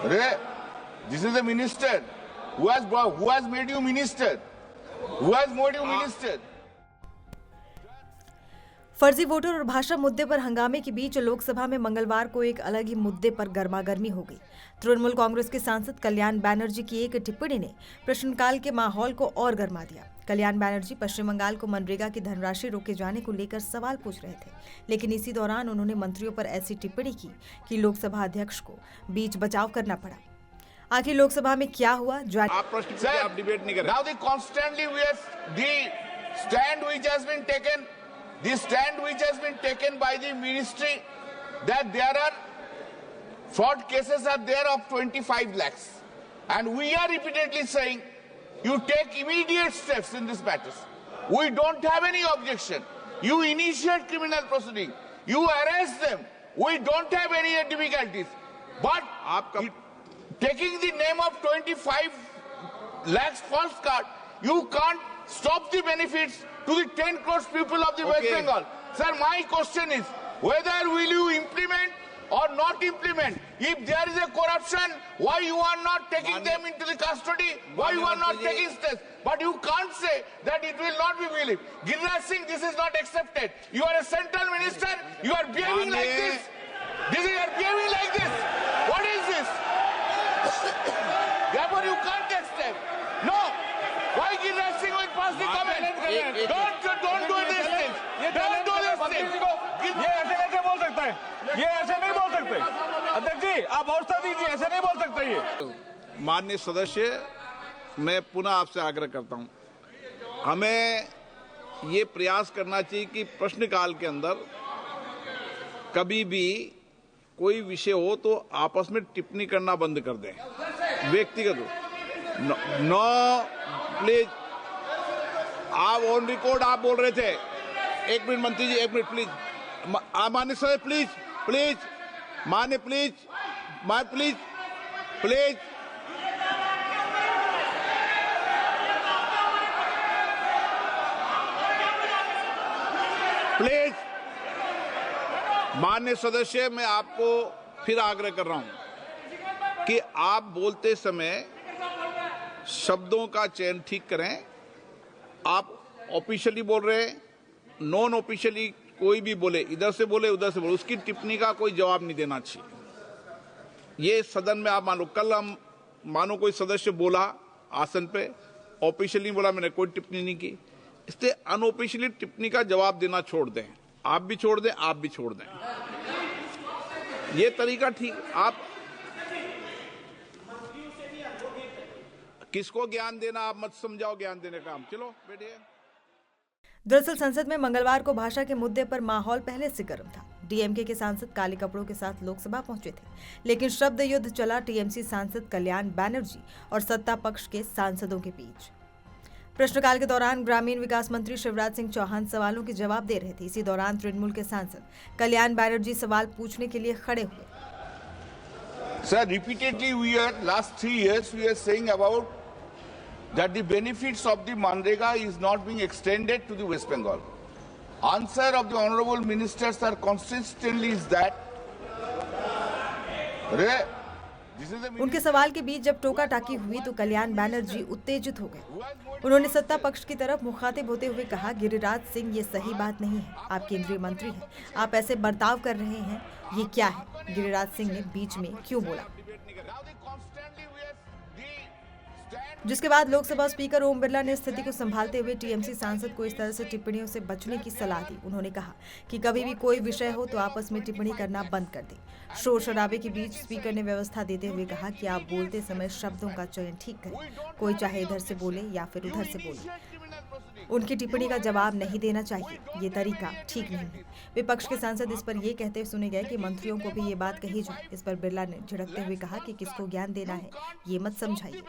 This is a minister who has made you minister. Who has made you minister? फर्जी voter और भाषा मुद्दे पर हंगामे के बीच लोकसभा में मंगलवार को एक अलग ही मुद्दे पर गर्मागर्मी हो गई। तृणमूल कांग्रेस के सांसद कल्याण बैनर्जी की एक टिप्पणी ने प्रश्नकाल के माहौल को और गर्मा दिया। कल्याण बैनर्जी पश्चिम बंगाल को मनरेगा की धनराशि रोके जाने को लेकर सवाल पूछ रहे थे, लेकिन इसी दौरान उन्होंने मंत्रियों पर ऐसी टिप्पणी की कि लोकसभा अध्यक्ष को बीच बचाव करना पड़ा। आखिर लोकसभा में क्या हुआ? आप डिबेट नहीं कर रहे। Now the constantly the stand which has been taken by the ministry that there are fraud cases are there of 25 lakhs, and we are repeatedly saying you take immediate steps in this matter. We don't have any objection. You initiate criminal proceeding, you arrest them, we don't have any difficulties, but taking the name of 25 lakhs false card, you can't stop the benefits to the 10 crores people of the West Bengal. Sir, my question is, whether will you implement or not implement? If there is a corruption, why you are not taking them into the custody? Why you are not taking steps? But you can't say that it will not be believed. Giriraj Singh, this is not accepted. You are a central minister, you are behaving like this. You are behaving like this. What is this? Therefore, you can't take steps. No. Why Giriraj Singh will pass the comment? Don't do these things. Don't do these things. ये ऐसे कैसे बोल सकता है? ये ऐसे नहीं बोल सकते। अध्यक्ष जी, आप और दीजिए, ऐसे नहीं बोल सकते ये। माननीय सदस्य, मैं पुनः आपसे आग्रह करता हूं, हमें ये प्रयास करना चाहिए कि प्रश्नकाल के अंदर कभी भी कोई विषय हो तो आपस में टिप्पणी करना बंद कर दें, व्यक्तिगत। नो प्लीज, आप ऑन रिकॉर्ड आप बोल रहे थे। एक मिनट मंत्री जी, एक मिनट प्लीज। मान्य सर प्लीज, प्लीज मान्य प्लीज, प्लीज प्लीज। प्लीज मान्य सदस्य, मैं आपको फिर आग्रह कर रहा हूं कि आप बोलते समय शब्दों का चयन ठीक करें। आप ऑफिशियली बोल रहे हैं, नॉन ऑफिशियली कोई भी बोले, इधर से बोले उधर से बोले, उसकी टिप्पणी का कोई जवाब नहीं देना चाहिए। ये सदन में आप मानो, कल हम मानो कोई सदस्य बोला आसन पे, ऑफिशियली बोला, मैंने कोई टिप्पणी नहीं की, इसलिए अनऑफिशियली टिप्पणी का जवाब देना छोड़ दें। आप भी छोड़ दें, आप भी छोड़ दें। ये तरीका ठीक। आप किसको ज्ञान देना, आप मत समझाओ ज्ञान देने का। चलो बैठिए। दरअसल संसद में मंगलवार को भाषा के मुद्दे पर माहौल पहले से गर्म था। डीएमके के सांसद काले कपड़ों के साथ लोकसभा पहुंचे थे, लेकिन शब्द युद्ध चला टीएमसी सांसद कल्याण बैनर्जी और सत्ता पक्ष के सांसदों के बीच। प्रश्नकाल के दौरान ग्रामीण विकास मंत्री शिवराज सिंह चौहान सवालों के जवाब दे रहे थे। इसी दौरान तृणमूल के सांसद कल्याण बैनर्जी सवाल पूछने के लिए खड़े हुए। Sir, repeatedly last 3 years we are saying about that the benefits of the Manrega is not being extended to the West Bengal. Answer of the honorable ministers are consistently is that उनके सवाल के बीच जब टोका टाकी हुई तो कल्याण बैनर्जी उत्तेजित हो गए। उन्होंने सत्ता पक्ष की तरफ मुखातिब होते हुए कहा, गिरिराज सिंह, ये सही बात नहीं है। आप केंद्रीय मंत्री हैं, आप ऐसे बर्ताव कर रहे हैं, ये क्या है? गिरिराज सिंह ने बीच में क्यों बोला? जिसके बाद लोकसभा स्पीकर ओम बिरला ने स्थिति को संभालते हुए टीएमसी सांसद को इस तरह से टिप्पणियों से बचने की सलाह दी। उन्होंने कहा कि कभी भी कोई विषय हो तो आपस में टिप्पणी करना बंद कर दें। शोर शराबे के बीच स्पीकर ने व्यवस्था देते हुए कहा कि आप बोलते समय शब्दों का चयन ठीक करें, कोई चाहे इधर से बोले या फिर उधर से बोले, उनकी टिप्पणी का जवाब नहीं देना चाहिए, ये तरीका ठीक नहीं है। विपक्ष के सांसद इस पर यह कहते सुने गए कि मंत्रियों को भी ये बात कही जाए। इस पर बिरला ने झिड़कते हुए कहा कि किसको ज्ञान देना है ये मत समझाइए।